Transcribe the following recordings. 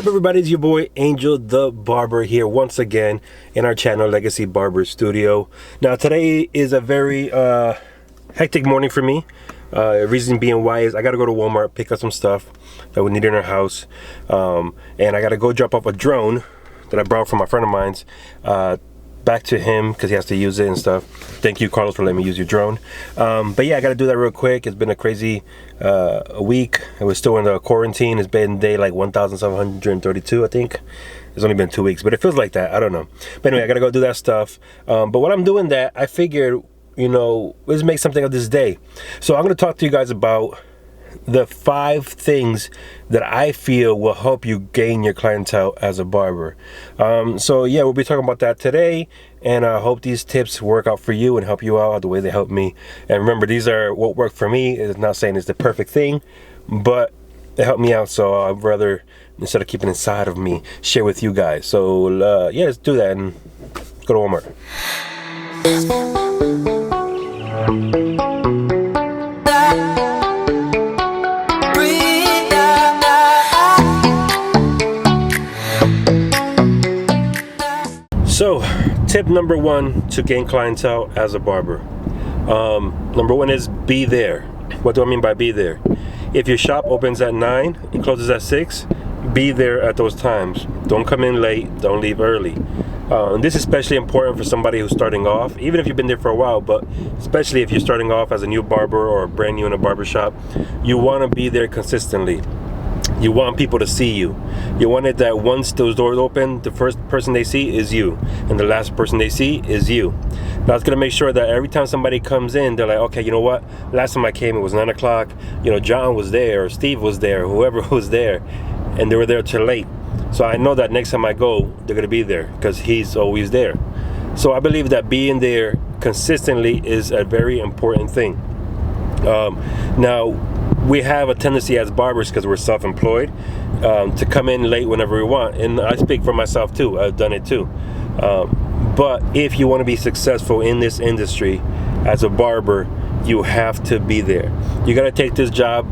up, everybody? It's your boy Angel the Barber here once again in our channel Legacy Barber Studio. Now today is a very hectic morning for me. Reason being why is I gotta go to Walmart, pick up some stuff that we need in our house, and I gotta go drop off a drone that I borrowed from a friend of mine's back to him because he has to use it and stuff. Thank you, Carlos, for letting me use your drone. But yeah, I gotta do that real quick. It's been a crazy week. We're still in the quarantine. It's been day like 1,732, I think. It's only been 2 weeks, but it feels like that. I don't know. But anyway, I gotta go do that stuff. But while I'm doing that, I figured, you know, let's make something of this day. So I'm gonna talk to you guys about the 5 things that I feel will help you gain your clientele as a barber. So yeah, we'll be talking about that today, and I hope these tips work out for you and help you out the way they help me. And remember, these are what worked for me. It's not saying it's the perfect thing, but it helped me out, so I'd rather, instead of keeping it inside of me, share with you guys. So yeah, let's do that and go to Walmart. So, tip number 1 to gain clientele as a barber. Number 1 is be there. What do I mean by be there? If your shop opens at 9 and closes at 6, be there at those times. Don't come in late, don't leave early. And this is especially important for somebody who's starting off, even if you've been there for a while, but especially if you're starting off as a new barber or brand new in a barber shop, you want to be there consistently. You want people to see you. You want it that once those doors open, the first person they see is you, and the last person they see is you. Now it's gonna make sure that every time somebody comes in, they're like, okay, you know what? Last time I came, it was 9 o'clock. You know, John was there, or Steve was there, whoever was there, and they were there till late. So I know that next time I go, they're gonna be there because he's always there. So I believe that being there consistently is a very important thing. Now, we have a tendency as barbers, because we're self-employed, to come in late whenever we want, and I speak for myself too. I've done it too. But if you want to be successful in this industry as a barber, you have to be there. You got to take this job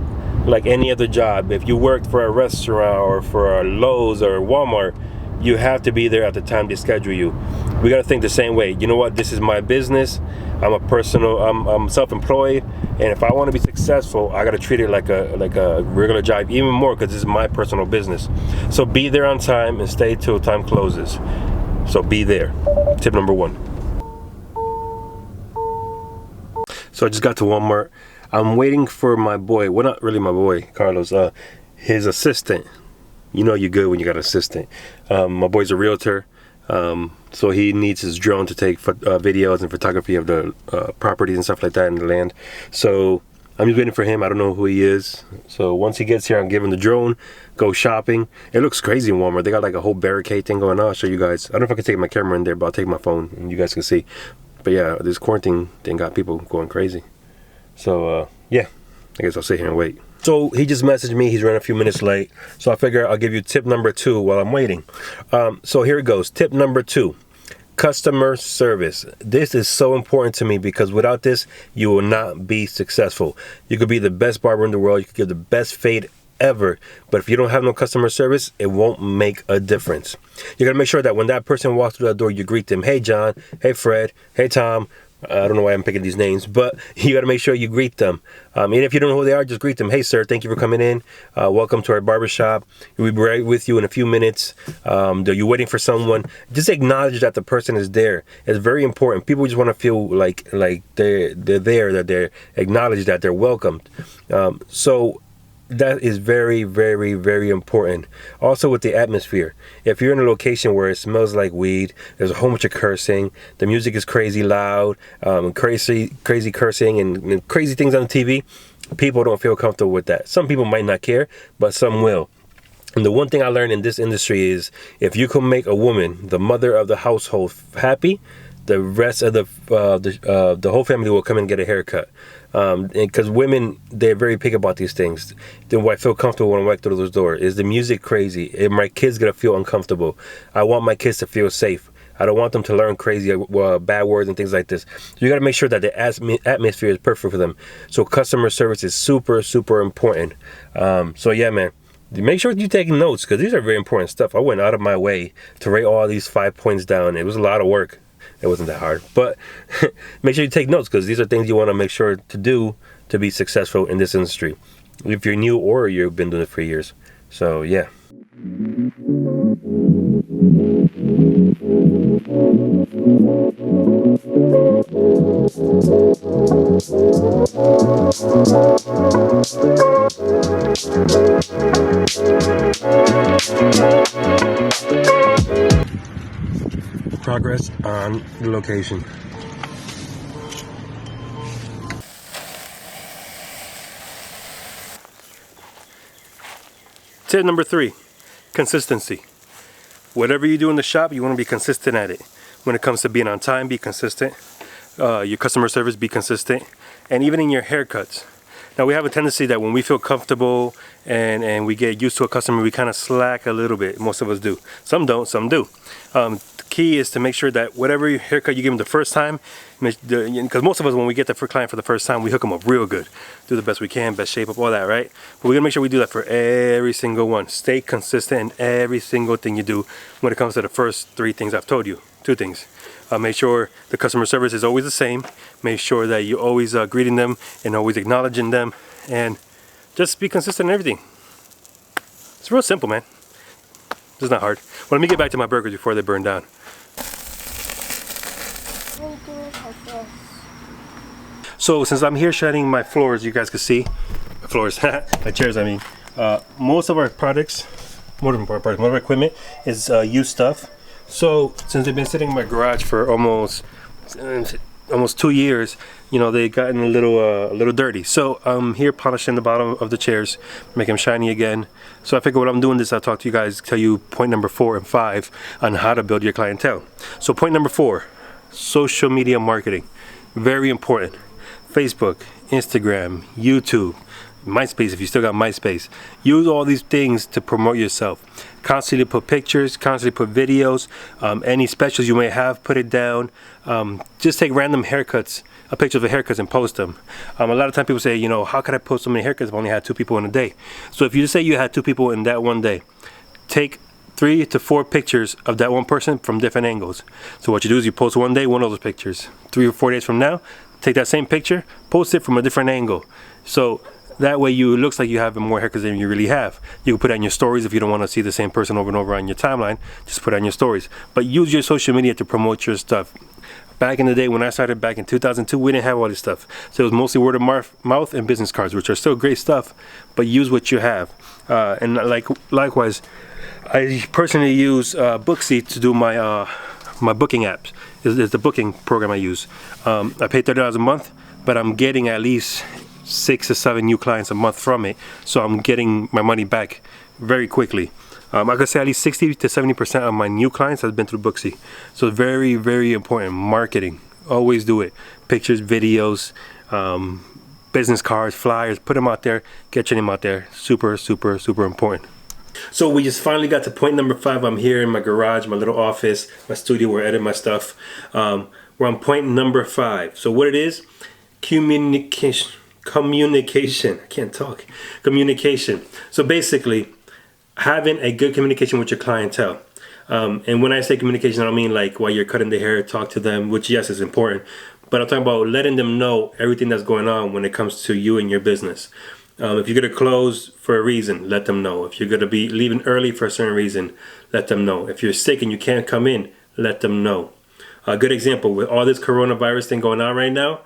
like any other job. If you worked for a restaurant or for a Lowe's or Walmart, you have to be there at the time they schedule you. We got to think the same way. You know what? This is my business. I'm self-employed, and if I want to be successful, I got to treat it like a regular job, even more, because this is my personal business. So be there on time and stay till time closes. So be there. Tip number 1. So I just got to Walmart. I'm waiting for my boy. Well, not really my boy, Carlos. His assistant. You know you're good when you got an assistant. My boy's a realtor. So he needs his drone to take videos and photography of the properties and stuff like that in the land. So I'm just waiting for him. I don't know who he is. So once he gets here, I'll give him the drone, go shopping. It looks crazy in Walmart. They got like a whole barricade thing going on. I'll show you guys. I don't know if I can take my camera in there, but I'll take my phone and you guys can see. But yeah, this quarantine thing got people going crazy. So yeah, I guess I'll sit here and wait. So he just messaged me. He's running a few minutes late. So I figure I'll give you tip number 2 while I'm waiting. So here it goes. Tip number 2, customer service. This is so important to me because without this, you will not be successful. You could be the best barber in the world. You could give the best fade ever. But if you don't have no customer service, it won't make a difference. You got to make sure that when that person walks through that door, you greet them. Hey, John. Hey, Fred. Hey, Tom. I don't know why I'm picking these names, but you got to make sure you greet them. And if you don't know who they are, just greet them. Hey, sir, thank you for coming in. Welcome to our barbershop. We'll be right with you in a few minutes. Are you waiting for someone? Just acknowledge that the person is there. It's very important. People just want to feel like they're there, that they're acknowledged, that they're welcomed. So that is very, very, very important. Also with the atmosphere. If you're in a location where it smells like weed, there's a whole bunch of cursing, the music is crazy loud, crazy cursing and crazy things on the TV, people don't feel comfortable with that. Some people might not care, but some will. And the one thing I learned in this industry is if you can make a woman, the mother of the household, happy, the rest of the whole family will come and get a haircut. Because women, they're very picky about these things. Then I feel comfortable when I walk through those doors. Is the music crazy? Is my kids gonna feel uncomfortable? I want my kids to feel safe. I don't want them to learn crazy bad words and things like this. So you got to make sure that the atmosphere is perfect for them. So customer service is super, super important. So yeah, man, Make sure you take notes, because these are very important stuff. I went out of my way to write all these 5 points down. It was a lot of work. It wasn't that hard, but make sure you take notes, because these are things you want to make sure to do to be successful in this industry, if you're new or you've been doing it for years. So yeah. Progress on the location. Tip number 3, consistency. Whatever you do in the shop, you want to be consistent at it. When it comes to being on time, be consistent. Your customer service, be consistent. And even in your haircuts. Now, we have a tendency that when we feel comfortable and we get used to a customer, we kind of slack a little bit. Most of us do. Some don't, some do. The key is to make sure that whatever haircut you give them the first time, because most of us, when we get the client for the first time, we hook them up real good. Do the best we can, best shape up, all that, right? But we're gonna make sure we do that for every single one. Stay consistent in every single thing you do when it comes to the first 3 things I've told you. 2 things. Make sure the customer service is always the same. Make sure that you're always greeting them and always acknowledging them, and just be consistent in everything. It's real simple, man. It's not hard. Well, let me get back to my burgers before they burn down. So since I'm here shining my floors, you guys can see floors, my chairs. I mean, most of our products, most of our equipment is used stuff. So since they've been sitting in my garage for almost 2 years, you know, they've gotten a little dirty. So I'm here polishing the bottom of the chairs, make them shiny again. So I figure what I'm doing is I'll talk to you guys, tell you point number 4 and 5 on how to build your clientele. So point number 4, social media marketing. Very important. Facebook, Instagram, YouTube, MySpace, if you still got MySpace. Use all these things to promote yourself. Constantly put pictures, constantly put videos, any specials you may have, put it down. Just take random haircuts, pictures of haircuts, and post them. A lot of times people say, you know, how can I post so many haircuts if I only had 2 people in a day? So if you just say you had 2 people in that one day, take 3 to 4 pictures of that one person from different angles. So what you do is you post one day, one of those pictures. 3 or 4 days from now, take that same picture, post it from a different angle. So that way it looks like you have more haircuts than you really have. You can put it on your stories if you don't want to see the same person over and over on your timeline. Just put it on your stories. But use your social media to promote your stuff. Back in the day when I started back in 2002, we didn't have all this stuff. So it was mostly word of mouth and business cards, which are still great stuff, but use what you have. And likewise, I personally use BOOKSY to do my my booking apps. It's the booking program I use. I pay $30 a month, but I'm getting at least 6 to 7 new clients a month from it, so I'm getting my money back very quickly. I could say at least 60 to 70% of my new clients has been through BOOKSY. So very, very important. Marketing, always do it. Pictures, videos, business cards, flyers, put them out there, get your name out there. Super, super, super important. So we just finally got to point number 5. I'm here in my garage, my little office, my studio where I edit my stuff. We're on point number 5. So what it is, communication. I can't talk. Communication. So basically, having a good communication with your clientele. And when I say communication, I don't mean like while you're cutting their hair, talk to them, which yes is important. But I'm talking about letting them know everything that's going on when it comes to you and your business. If you're going to close for a reason, let them know. If you're going to be leaving early for a certain reason, let them know. If you're sick and you can't come in, let them know. A good example, with all this coronavirus thing going on right now,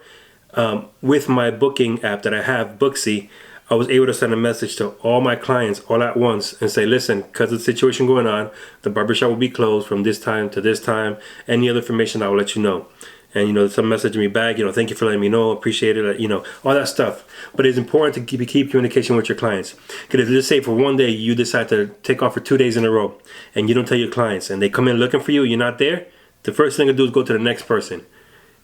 with my booking app that I have, BOOKSY, I was able to send a message to all my clients all at once and say, listen, because of the situation going on, the barbershop will be closed from this time to this time. Any other information, I will let you know. And, you know, some message me back, you know, thank you for letting me know, appreciate it, you know, all that stuff. But it's important to keep communication with your clients. Because if, let's say, for one day, you decide to take off for 2 days in a row, and you don't tell your clients, and they come in looking for you, you're not there, the first thing to do is go to the next person.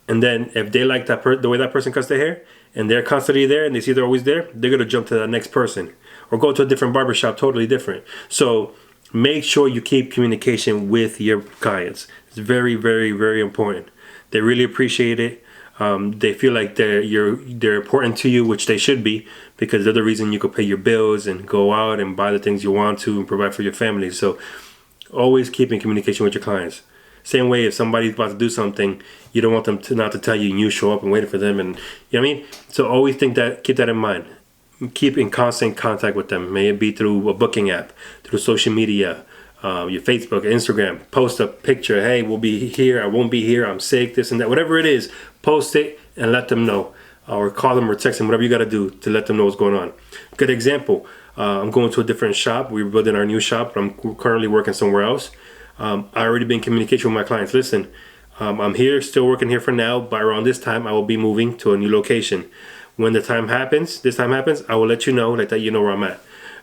And then if they like the way that person cuts their hair, and they're constantly there, and they see they're always there, they're going to jump to the next person. Or go to a different barbershop, totally different. So make sure you keep communication with your clients. It's very, very, very important. They really appreciate it. They feel like they're important to you, which they should be, because they're the reason you could pay your bills and go out and buy the things you want to and provide for your family. So always keep in communication with your clients. Same way, if somebody's about to do something, you don't want them to not to tell you, and you show up and wait for them, and you know what I mean. So always keep that in mind. Keep in constant contact with them. May it be through a booking app, through social media, your Facebook, Instagram. Post a picture. Hey, we'll be here. I won't be here. I'm sick. This and that. Whatever it is, post it and let them know, or call them or text them. Whatever you got to do to let them know what's going on. Good example. I'm going to a different shop. We're building our new shop. But I'm currently working somewhere else. I already been in communication with my clients. Listen, I'm here, still working here for now. But around this time, I will be moving to a new location. When this time happens, I will let you know, like that, you know where I'm at.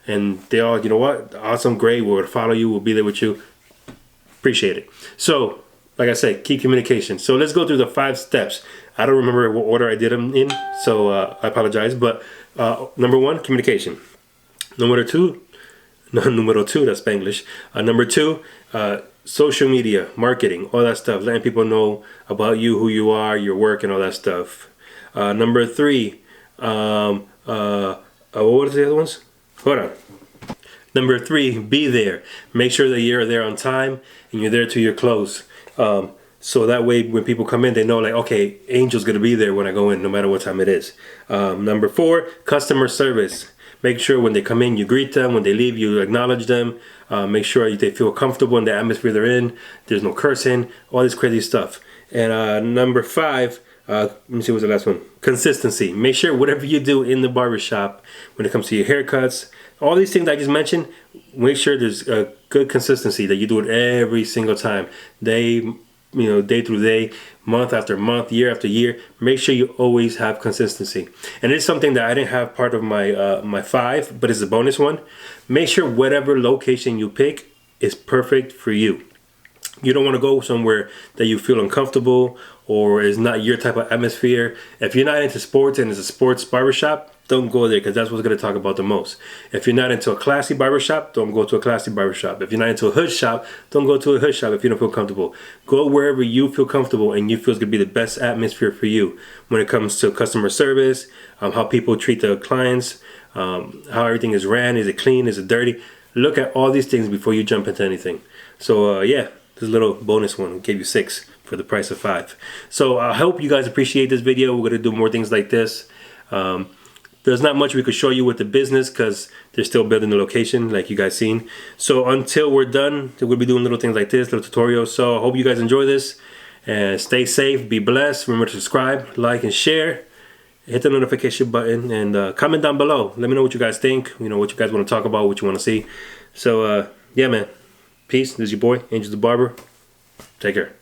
And they all, you know what, awesome, great, we'll follow you, we'll be there with you. Appreciate it. So, like I said, keep communication. So let's go through the 5 steps. I don't remember what order I did them in, so I apologize. But number 1, communication. Numero 2, that's Spanglish. Number 2, social media, marketing, all that stuff, letting people know about you, who you are, your work, and all that stuff. Number 3, what was the other ones? Hold on. Number 3, be there. Make sure that you're there on time and you're there till you're close. So that way when people come in, they know, like, okay, Angel's gonna be there when I go in, no matter what time it is. Number 4, customer service. Make sure when they come in, you greet them. When they leave, you acknowledge them. Make sure they feel comfortable in the atmosphere they're in. There's no cursing, all this crazy stuff. And number 5, let me see what's the last one. Consistency. Make sure whatever you do in the barbershop, when it comes to your haircuts, all these things I just mentioned, make sure there's a good consistency, that you do it every single time. Day through day, month after month, year after year. Make sure you always have consistency. And it's something that I didn't have part of my my 5, but it's a bonus one. Make sure whatever location you pick is perfect for you. You don't want to go somewhere that you feel uncomfortable or is not your type of atmosphere. If you're not into sports and it's a sports barbershop, don't go there, because that's what's going to talk about the most. If you're not into a classy barbershop, don't go to a classy barbershop. If you're not into a hood shop, don't go to a hood shop if you don't feel comfortable. Go wherever you feel comfortable and you feel it's going to be the best atmosphere for you when it comes to customer service, how people treat their clients, how everything is ran, is it clean, is it dirty. Look at all these things before you jump into anything. So yeah, this little bonus one, we gave you 6 for the price of 5. So I hope you guys appreciate this video. We're going to do more things like this. There's not much we could show you with the business because they're still building the location, like you guys seen. So until we're done, we'll be doing little things like this, little tutorials. So I hope you guys enjoy this, and stay safe, be blessed. Remember to subscribe, like, and share. Hit the notification button, and comment down below. Let me know what you guys think, what you guys want to talk about, what you want to see. So yeah, man, peace. This is your boy, Angel the Barber. Take care.